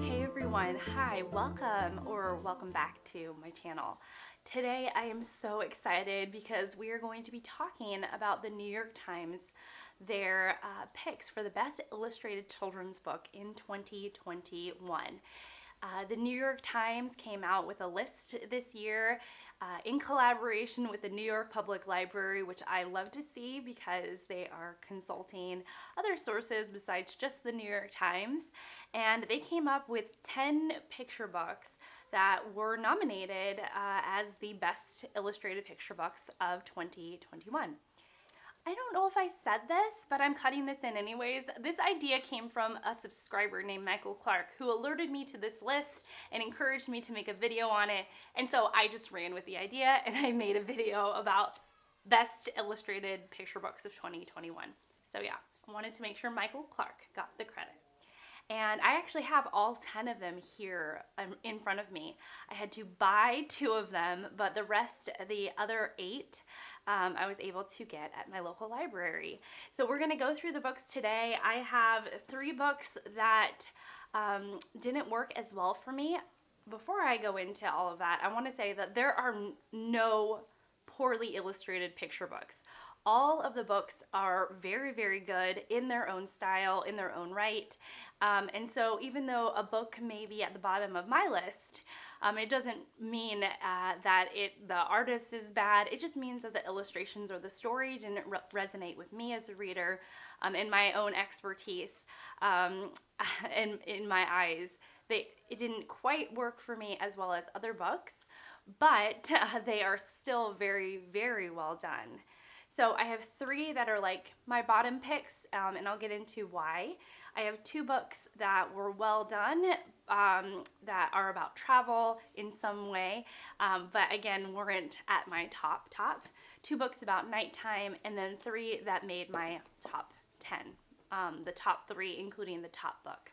Hey everyone, hi, welcome back to my channel. Today I am so excited because we are going to be talking about the New York Times, their picks for the best illustrated children's book in 2021. The New York Times came out with a list this year in collaboration with the New York Public Library, which I love to see because they are consulting other sources besides just the New York Times. And they came up with 10 picture books that were nominated as the best illustrated picture books of 2021. I don't know if I said this, but I'm cutting this in anyways. This idea came from a subscriber named Michael Clark who alerted me to this list and encouraged me to make a video on it. And so I just ran with the idea and I made a video about best illustrated picture books of 2021. So yeah, I wanted to make sure Michael Clark got the credit. And I actually have all 10 of them here in front of me. I had to buy 2 of them, but the other 8, I was able to get at my local library. So we're gonna go through the books today. I have 3 books that didn't work as well for me. Before I go into all of that, I wanna say that there are no poorly illustrated picture books. All of the books are very, very good in their own style, in their own right. And so even though a book may be at the bottom of my list, it doesn't mean that the artist is bad. It just means that the illustrations or the story didn't resonate with me as a reader, and my own expertise, and in my eyes. It didn't quite work for me as well as other books, but they are still very, very well done. So I have 3 that are like my bottom picks, and I'll get into why. I have 2 books that were well done, that are about travel in some way, but again, weren't at my top. 2 books about nighttime, and then 3 that made my top 10, the top 3 including the top book.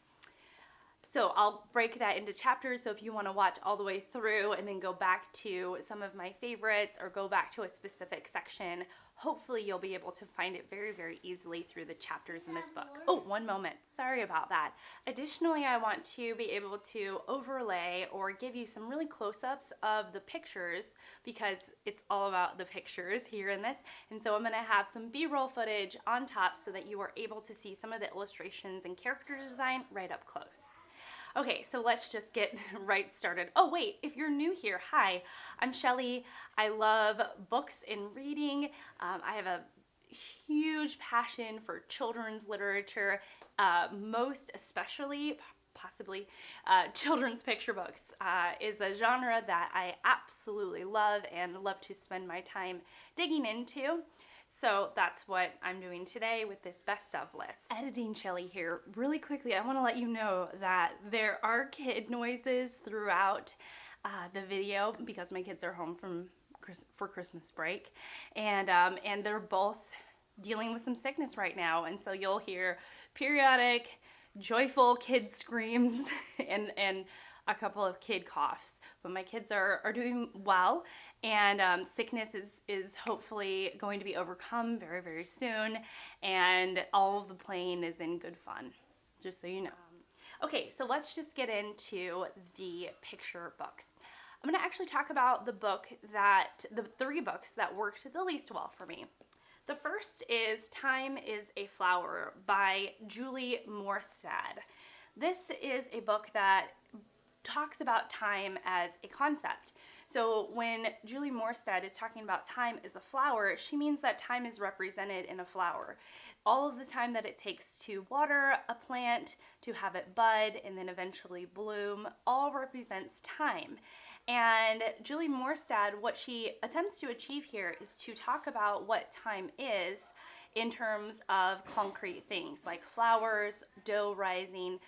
So I'll break that into chapters, so if you want to watch all the way through and then go back to some of my favorites or go back to a specific section, hopefully you'll be able to find it very, very easily through the chapters in this book. Oh, one moment. Sorry about that. Additionally, I want to be able to overlay or give you some really close-ups of the pictures because it's all about the pictures here in this. And so I'm going to have some B-roll footage on top so that you are able to see some of the illustrations and character design right up close. Okay, so let's just get right started. Oh wait, if you're new here, hi, I'm Shelly. I love books and reading. I have a huge passion for children's literature, most especially, possibly, children's picture books is a genre that I absolutely love and love to spend my time digging into. So that's what I'm doing today with this best of list. Editing Shelly here. Really quickly, I want to let you know that there are kid noises throughout the video because my kids are home for Christmas break, and they're both dealing with some sickness right now, and so you'll hear periodic joyful kid screams and a couple of kid coughs, but my kids are doing well, and sickness is hopefully going to be overcome very, very soon, and all of the playing is in good fun, just so you know. Okay, so let's just get into the picture books. I'm going to actually talk about the 3 books that worked the least well for me. The first is Time is a Flower by Julie Morstad. This is a book that talks about time as a concept. So when Julie Morstad is talking about time as a flower, she means that time is represented in a flower. All of the time that it takes to water a plant, to have it bud, and then eventually bloom, all represents time. And Julie Morstad, what she attempts to achieve here is to talk about what time is in terms of concrete things like flowers, dough rising,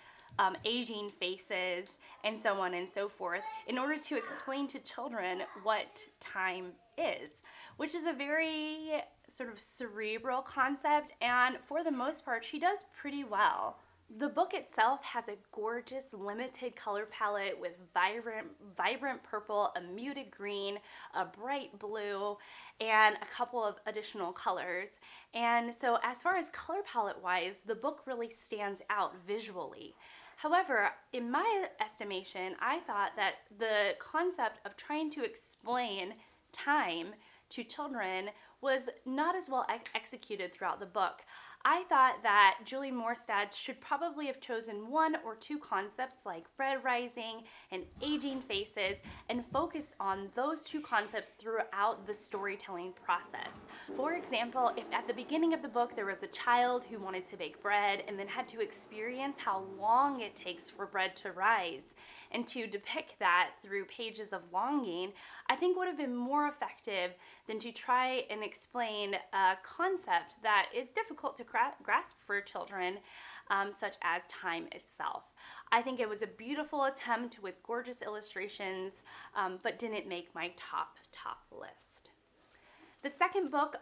aging faces, and so on and so forth, in order to explain to children what time is, which is a very sort of cerebral concept, and for the most part, she does pretty well The book itself has a gorgeous limited color palette with vibrant purple, a muted green, a bright blue, and a couple of additional colors. And so as far as color palette wise, the book really stands out visually. However, in my estimation, I thought that the concept of trying to explain time to children was not as well executed throughout the book. I thought that Julie Morstad should probably have chosen one or two concepts like bread rising and aging faces and focus on those two concepts throughout the storytelling process. For example, if at the beginning of the book there was a child who wanted to bake bread and then had to experience how long it takes for bread to rise, and to depict that through pages of longing, I think would have been more effective than to try and explain a concept that is difficult to grasp for children, such as time itself. I think it was a beautiful attempt with gorgeous illustrations, but didn't make my top list. The second book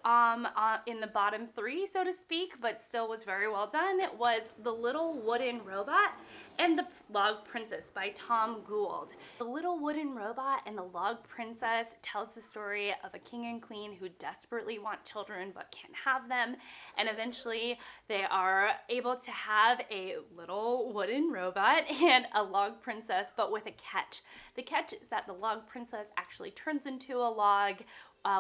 in the bottom three, so to speak, but still was very well done, was The Little Wooden Robot and the Log Princess by Tom Gauld. The Little Wooden Robot and the Log Princess tells the story of a king and queen who desperately want children but can't have them, and eventually they are able to have a little wooden robot and a log princess, but with a catch. The catch is that the log princess actually turns into a log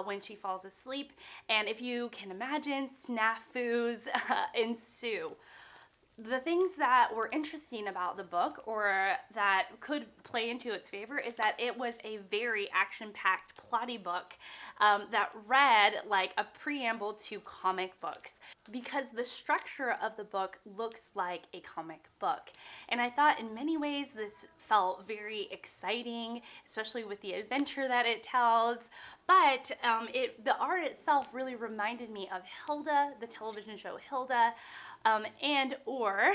when she falls asleep, and if you can imagine, snafus ensue. The things that were interesting about the book, or that could play into its favor, is that it was a very action-packed, plotty book that read like a preamble to comic books, because the structure of the book looks like a comic book. And I thought in many ways this felt very exciting, especially with the adventure that it tells. But the art itself really reminded me of Hilda, the television show Hilda, and or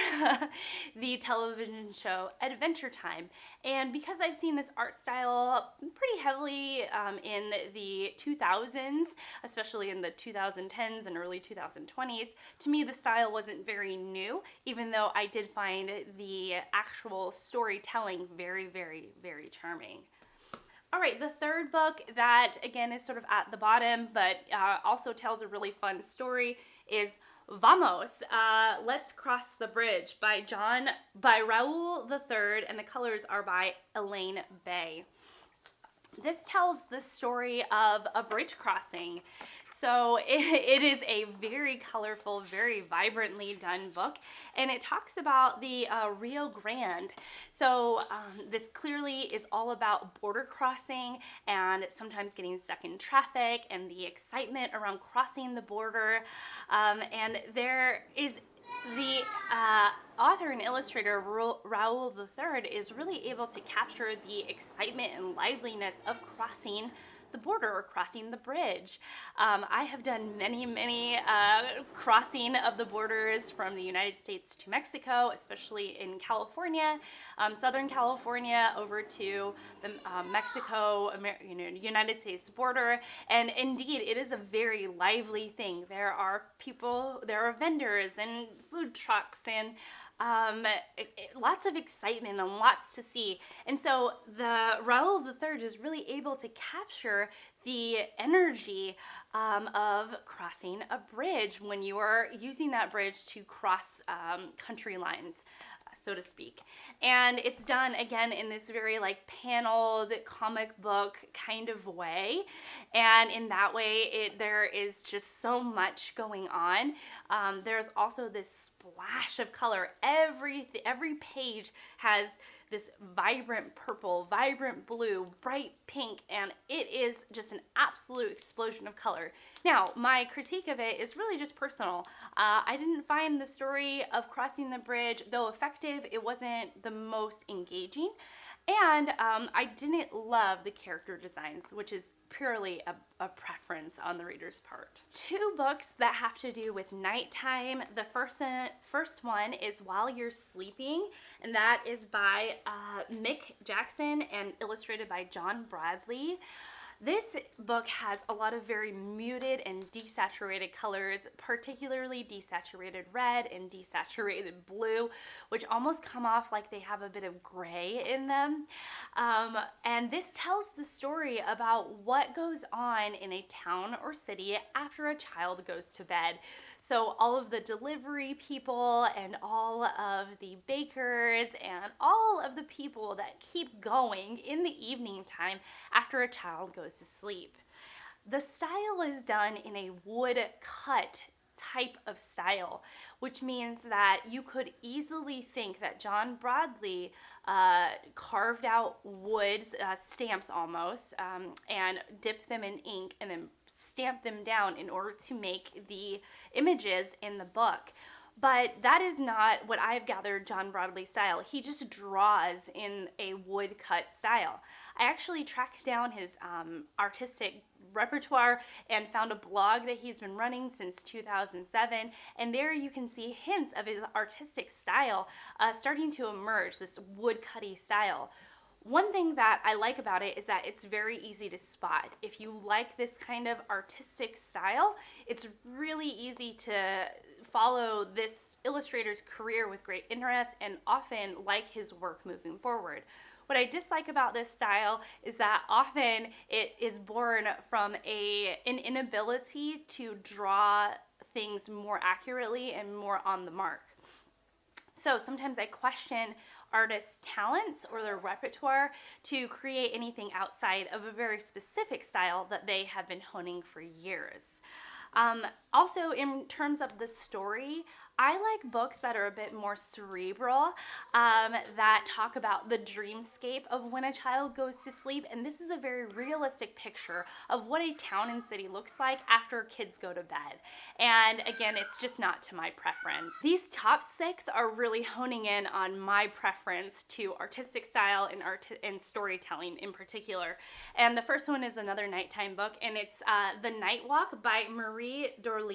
the television show Adventure Time. And because I've seen this art style pretty heavily in the 2000s, especially in the 2010s and early 2020s, to me the style wasn't very new, even though I did find the actual storytelling very, very, very charming. All right, the third book that again is sort of at the bottom, but also tells a really fun story is Vamos, Let's Cross the Bridge by Raúl the Third, and the colors are by Elaine Bay. This tells the story of a bridge crossing. So it is a very colorful, very vibrantly done book, and it talks about the Rio Grande. So this clearly is all about border crossing and sometimes getting stuck in traffic and the excitement around crossing the border. And there is the author and illustrator Raúl the Third is really able to capture the excitement and liveliness of crossing the border or crossing the bridge. I have done many crossing of the borders from the United States to Mexico, especially in California, Southern California over to the Mexico, United States border. And indeed, it is a very lively thing. There are people, there are vendors and food trucks and lots of excitement and lots to see. And so the Raúl the Third is really able to capture the energy of crossing a bridge when you are using that bridge to cross country lines, so to speak. And it's done again in this very like paneled comic book kind of way, and in that way there is just so much going on. There's also this splash of color. Every page has this vibrant purple, vibrant blue, bright pink, and it is just an absolute explosion of color. Now, my critique of it is really just personal. I didn't find the story of crossing the bridge, though effective, it wasn't the most engaging. And I didn't love the character designs, which is purely a preference on the reader's part. Two books that have to do with nighttime. The first one is While You're Sleeping, and that is by Mick Jackson and illustrated by John Broadley. This book has a lot of very muted and desaturated colors, particularly desaturated red and desaturated blue, which almost come off like they have a bit of gray in them. And this tells the story about what goes on in a town or city after a child goes to bed. So all of the delivery people and all of the bakers and all of the people that keep going in the evening time after a child goes to sleep. The style is done in a wood cut type of style, which means that you could easily think that John Broadley carved out wood stamps almost and dipped them in ink and then stamp them down in order to make the images in the book. But that is not what I've gathered John Broadley's style. He just draws in a woodcut style. I actually tracked down his artistic repertoire and found a blog that he's been running since 2007, and there you can see hints of his artistic style starting to emerge, this woodcutty style. One thing that I like about it is that it's very easy to spot. If you like this kind of artistic style, it's really easy to follow this illustrator's career with great interest and often like his work moving forward. What I dislike about this style is that often it is born from an inability to draw things more accurately and more on the mark. So sometimes I question artists' talents or their repertoire to create anything outside of a very specific style that they have been honing for years. Also, in terms of the story, I like books that are a bit more cerebral, that talk about the dreamscape of when a child goes to sleep, and this is a very realistic picture of what a town and city looks like after kids go to bed. And again, it's just not to my preference. These top 6 are really honing in on my preference to artistic style and storytelling in particular. And the first one is another nighttime book, and it's The Night Walk by Marie Dorléans.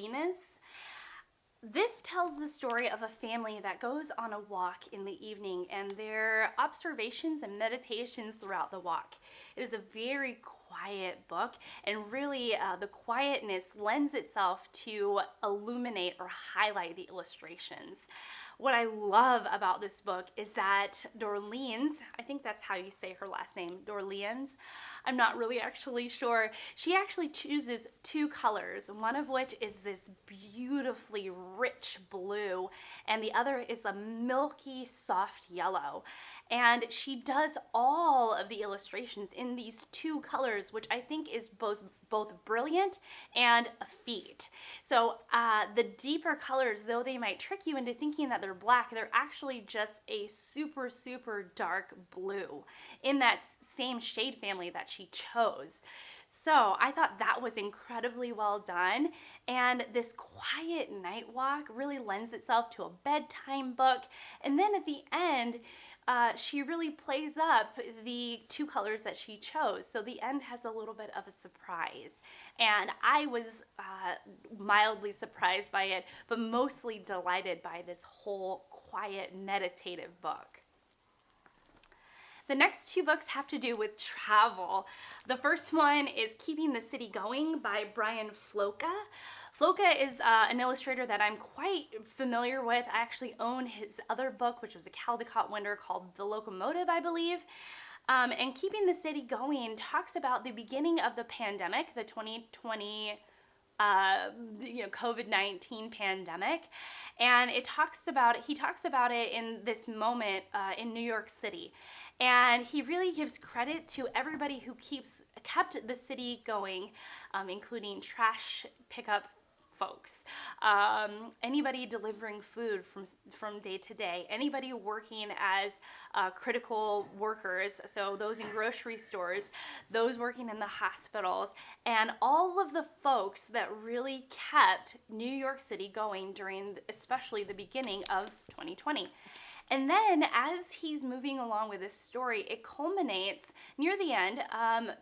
This tells the story of a family that goes on a walk in the evening and their observations and meditations throughout the walk. It is a very quiet book, and really the quietness lends itself to illuminate or highlight the illustrations. What I love about this book is that Dorléans, I think that's how you say her last name, Dorléans, I'm not really actually sure. She actually chooses 2 colors, one of which is this beautifully rich blue, and the other is a milky, soft yellow. And she does all of the illustrations in these 2 colors, which I think is both brilliant and a feat. So the deeper colors, though they might trick you into thinking that they're black, they're actually just a super, super dark blue in that same shade family that she chose. So I thought that was incredibly well done, and this quiet night walk really lends itself to a bedtime book. And then at the end, she really plays up the 2 colors that she chose. So the end has a little bit of a surprise. And I was mildly surprised by it, but mostly delighted by this whole quiet, meditative book. The next 2 books have to do with travel. The first one is Keeping the City Going by Brian Floca. Floca is an illustrator that I'm quite familiar with. I actually own his other book, which was a Caldecott winner, called The Locomotive, I believe. And Keeping the City Going talks about the beginning of the pandemic, the 2020 COVID-19 pandemic, and he talks about it in this moment in New York City, and he really gives credit to everybody who kept the city going, including trash pickup folks, anybody delivering food from day to day, anybody working as critical workers, so those in grocery stores, those working in the hospitals, and all of the folks that really kept New York City going during especially the beginning of 2020. And then as he's moving along with this story, it culminates near the end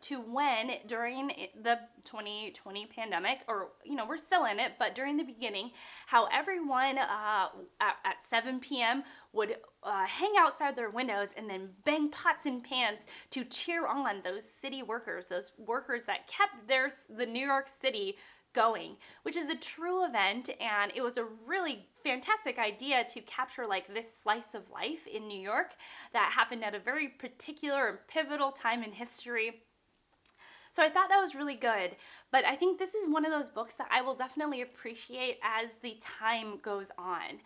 to when during the 2020 pandemic, or, you know, we're still in it, but during the beginning, how everyone at 7 p.m. would hang outside their windows and then bang pots and pans to cheer on those city workers, those workers that kept the New York City going, which is a true event, and it was a really fantastic idea to capture like this slice of life in New York that happened at a very particular and pivotal time in history. So I thought that was really good, but I think this is one of those books that I will definitely appreciate as the time goes on.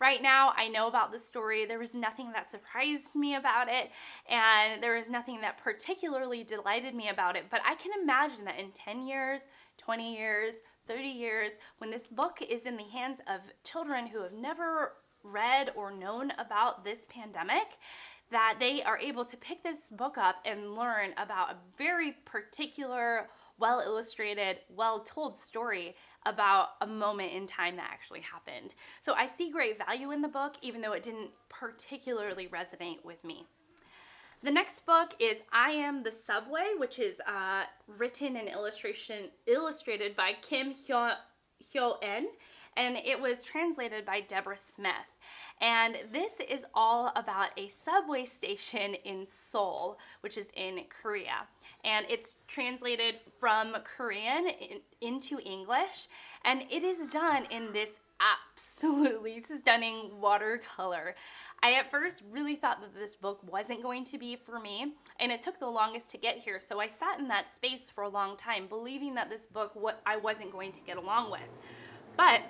Right now, I know about the story. There was nothing that surprised me about it, and there was nothing that particularly delighted me about it, but I can imagine that in 10 years, 20 years, 30 years, when this book is in the hands of children who have never read or known about this pandemic, that they are able to pick this book up and learn about a very particular, well-illustrated, well-told story about a moment in time that actually happened. So I see great value in the book, even though it didn't particularly resonate with me. The next book is I Am the Subway, which is written and illustrated by Kim Hyo-eun, and it was translated by Deborah Smith. And this is all about a subway station in Seoul, which is in Korea. And it's translated from Korean into English, and it is done in this absolutely stunning watercolor. I at first really thought that this book wasn't going to be for me, and it took the longest to get here, so I sat in that space for a long time, believing that this book I wasn't going to get along with. But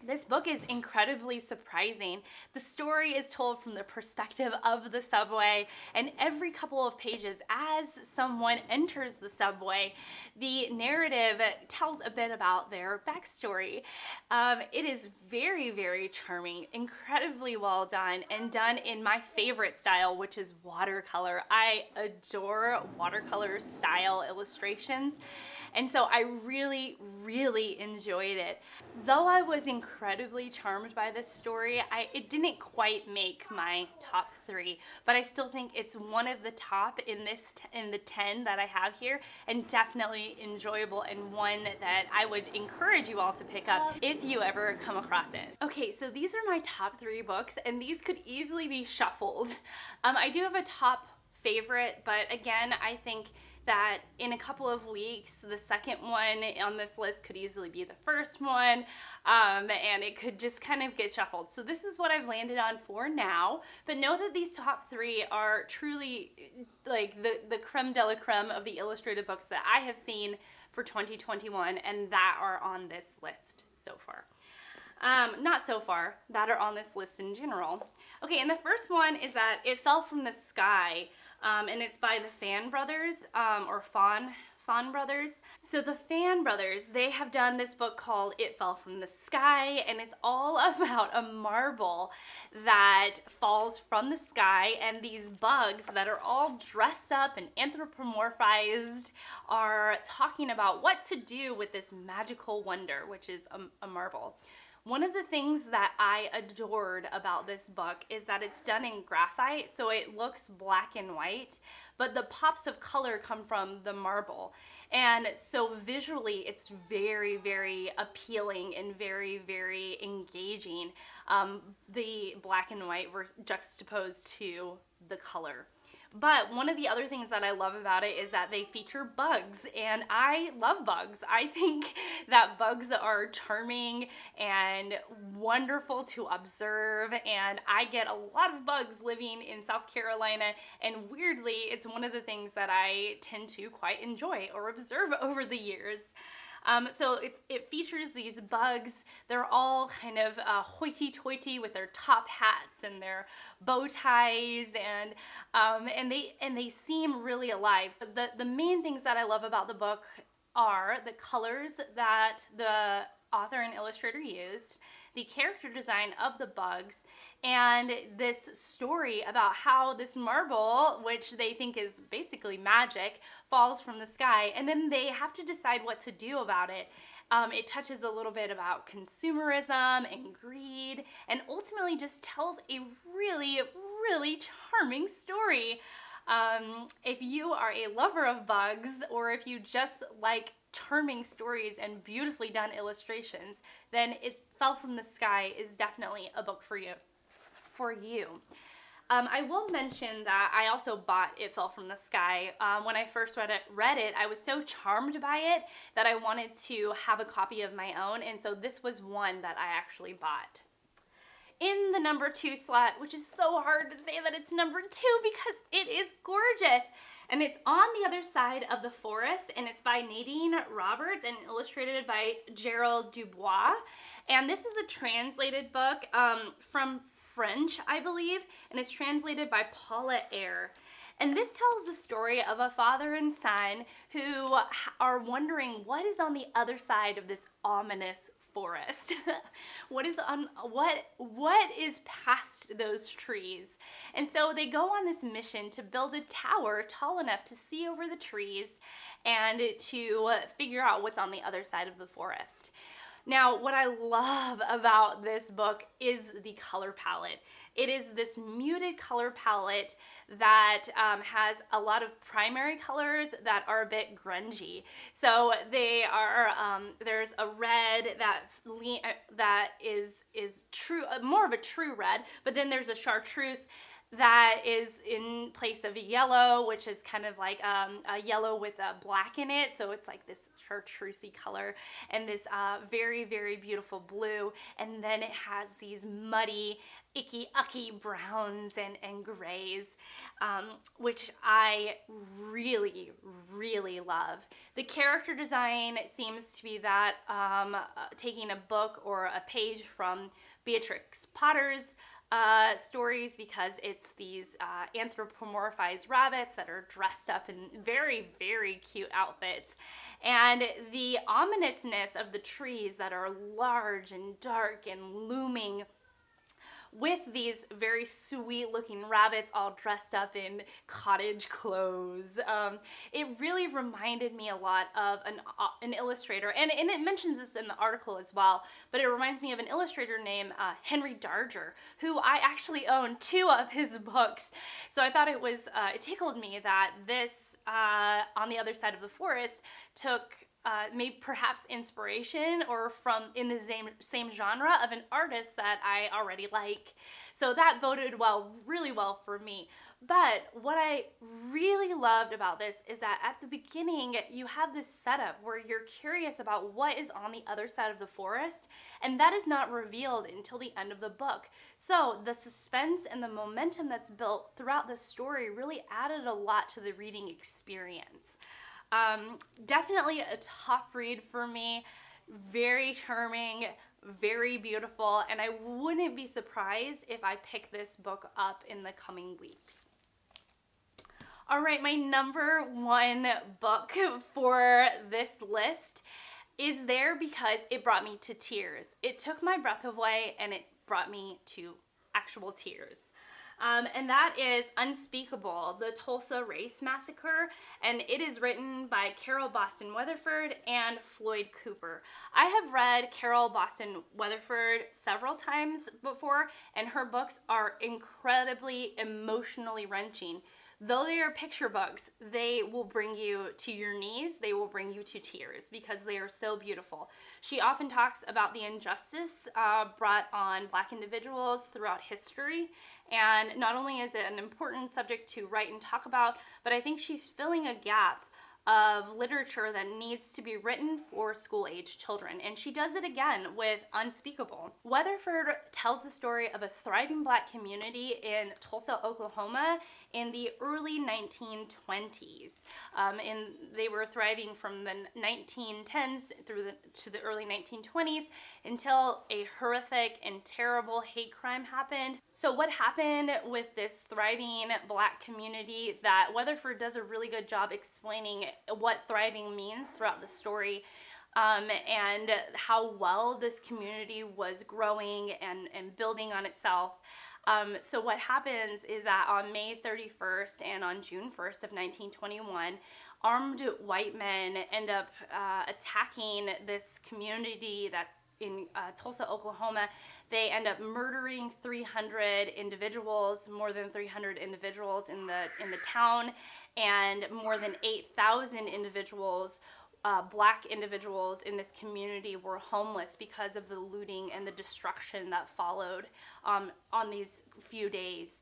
this book is incredibly surprising. The story is told from the perspective of the subway, and every couple of pages, as someone enters the subway, the narrative tells a bit about their backstory. It is very, very charming, incredibly well done, and done in my favorite style, which is watercolor. I adore watercolor style illustrations. And so I really, really enjoyed it. Though I was incredibly charmed by this story, it didn't quite make my top 3, but I still think it's one of the top in the 10 that I have here, and definitely enjoyable, and one that I would encourage you all to pick up if you ever come across it. Okay, so these are my top 3 books, and these could easily be shuffled. I do have a top favorite, but again, I think that in a couple of weeks, the second one on this list could easily be the first one, and it could just kind of get shuffled. So this is what I've landed on for now, but know that these top 3 are truly like the creme de la creme of the illustrated books that I have seen for 2021, and that are on this list so far. Not so far, that are on this list in general. Okay, and the first one is that It Fell from the Sky, and it's by the Fan Brothers, or Fawn Brothers. So the Fan Brothers, they have done this book called It Fell from the Sky, and it's all about a marble that falls from the sky, and these bugs that are all dressed up and anthropomorphized are talking about what to do with this magical wonder, which is a marble. One of the things that I adored about this book is that it's done in graphite, so it looks black and white, but the pops of color come from the marble. And so visually, it's very, very appealing and very, very engaging, the black and white juxtaposed to the color. But one of the other things that I love about it is that they feature bugs, and I love bugs. I think that bugs are charming and wonderful to observe, and I get a lot of bugs living in South Carolina, and weirdly, it's one of the things that I tend to quite enjoy or observe over the years. So it features these bugs. They're all kind of hoity-toity with their top hats and their bow ties, and they seem really alive. So the main things that I love about the book are the colors that the author and illustrator used, the character design of the bugs, and this story about how this marble, which they think is basically magic, falls from the sky, and then they have to decide what to do about it. It touches a little bit about consumerism and greed, and ultimately just tells a really, really charming story. If you are a lover of bugs, or if you just like charming stories and beautifully done illustrations, then It Fell from the Sky is definitely a book for you. I will mention that I also bought It Fell from the Sky. When I first read it, I was so charmed by it that I wanted to have a copy of my own, and so this was one that I actually bought. In the number 2 slot, which is so hard to say that it's number 2 because it is gorgeous, and it's On the Other Side of the Forest, and it's by Nadine Roberts and illustrated by Gerald Dubois. And this is a translated book from French, I believe, and it's translated by Paula Eyre. And this tells the story of a father and son who are wondering what is on the other side of this ominous forest. What is past those trees? And so they go on this mission to build a tower tall enough to see over the trees and to figure out what's on the other side of the forest. Now, what I love about this book is the color palette. It is this muted color palette that has a lot of primary colors that are a bit grungy. So they are, there's a red that is true, more of a true red, but then there's a chartreuse that is in place of yellow, which is kind of like a yellow with a black in it. So it's like this chartreusey color, and this very, very beautiful blue. And then it has these muddy, icky browns and grays, which I really, really love. The character design seems to be that taking a book or a page from Beatrix Potter's stories, because it's these anthropomorphized rabbits that are dressed up in very, very cute outfits. And the ominousness of the trees that are large and dark and looming, with these very sweet looking rabbits all dressed up in cottage clothes. It really reminded me a lot of an illustrator, and it mentions this in the article as well, but it reminds me of an illustrator named Henry Darger, who I actually own 2 of his books. So I thought it tickled me that this On the Other Side of the Forest took maybe perhaps inspiration or from in the same genre of an artist that I already like. So that boded really well for me. But what I really loved about this is that at the beginning you have this setup where you're curious about what is on the other side of the forest, and that is not revealed until the end of the book. So the suspense and the momentum that's built throughout the story really added a lot to the reading experience. Definitely a top read for me. Very charming, very beautiful, and I wouldn't be surprised if I pick this book up in the coming weeks. All right, my number 1 book for this list is there because it brought me to tears. It took my breath away and it brought me to actual tears. And that is Unspeakable, the Tulsa Race Massacre, and it is written by Carol Boston Weatherford and Floyd Cooper. I have read Carol Boston Weatherford several times before, and her books are incredibly emotionally wrenching. Though they are picture books, they will bring you to your knees, they will bring you to tears because they are so beautiful. She often talks about the injustice brought on Black individuals throughout history, and not only is it an important subject to write and talk about, but I think she's filling a gap of literature that needs to be written for school-age children, and she does it again with Unspeakable. Weatherford tells the story of a thriving Black community in Tulsa, Oklahoma in the early 1920s. They were thriving from the 1910s to the early 1920s until a horrific and terrible hate crime happened. So what happened with this thriving Black community that Weatherford does a really good job explaining what thriving means throughout the story, and how well this community was growing and building on itself. So what happens is that on May 31st and on June 1st of 1921, armed white men end up attacking this community that's in Tulsa, Oklahoma. They end up murdering 300 individuals, more than 300 individuals in the town, and more than 8,000 individuals, black individuals in this community, were homeless because of the looting and the destruction that followed on these few days.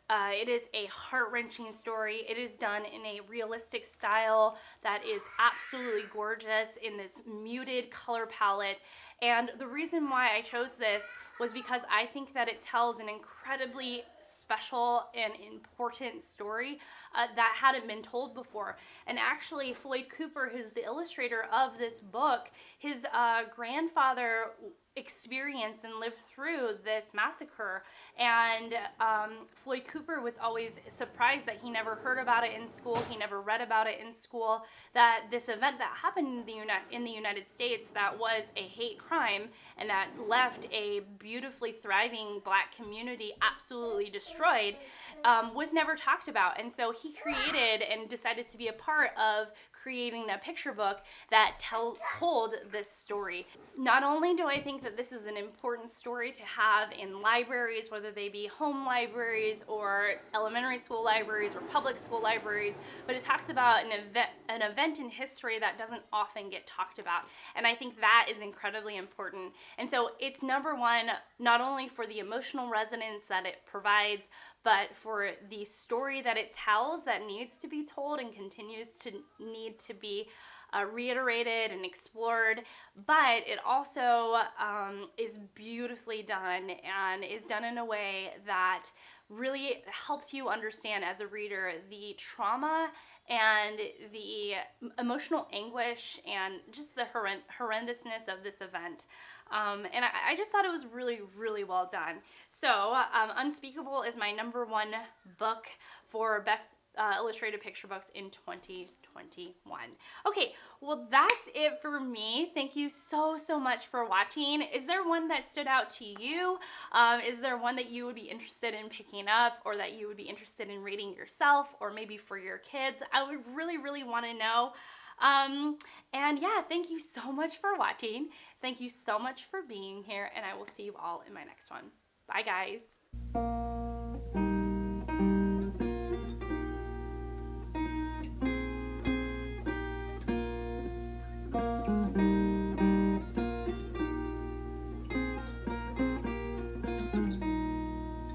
It is a heart-wrenching story. It is done in a realistic style that is absolutely gorgeous in this muted color palette. And the reason why I chose this was because I think that it tells an incredibly special and important story that hadn't been told before. And actually, Floyd Cooper, who's the illustrator of this book, his grandfather experienced and lived through this massacre, and Floyd Cooper was always surprised that he never heard about it in school, he never read about it in school, that this event that happened in the United States that was a hate crime and that left a beautifully thriving black community absolutely destroyed, was never talked about. And so he created and decided to be a part of creating a picture book that told this story. Not only do I think that this is an important story to have in libraries, whether they be home libraries or elementary school libraries or public school libraries, but it talks about an event in history that doesn't often get talked about. And I think that is incredibly important. And so it's number one, not only for the emotional resonance that it provides, but for the story that it tells that needs to be told and continues to need to be reiterated and explored. But it also is beautifully done and is done in a way that really helps you understand as a reader the trauma and the emotional anguish and just the horrendousness of this event. And I just thought it was really, really well done. So Unspeakable is my number one book for Best Illustrated Picture Books in 2021. Okay, well that's it for me. Thank you so much for watching. Is there one that stood out to you? Is there one that you would be interested in picking up, or that you would be interested in reading yourself, or maybe for your kids? I would really want to know. And yeah, thank you so much for watching. Thank you so much for being here, and I will see you all in my next one. Bye guys.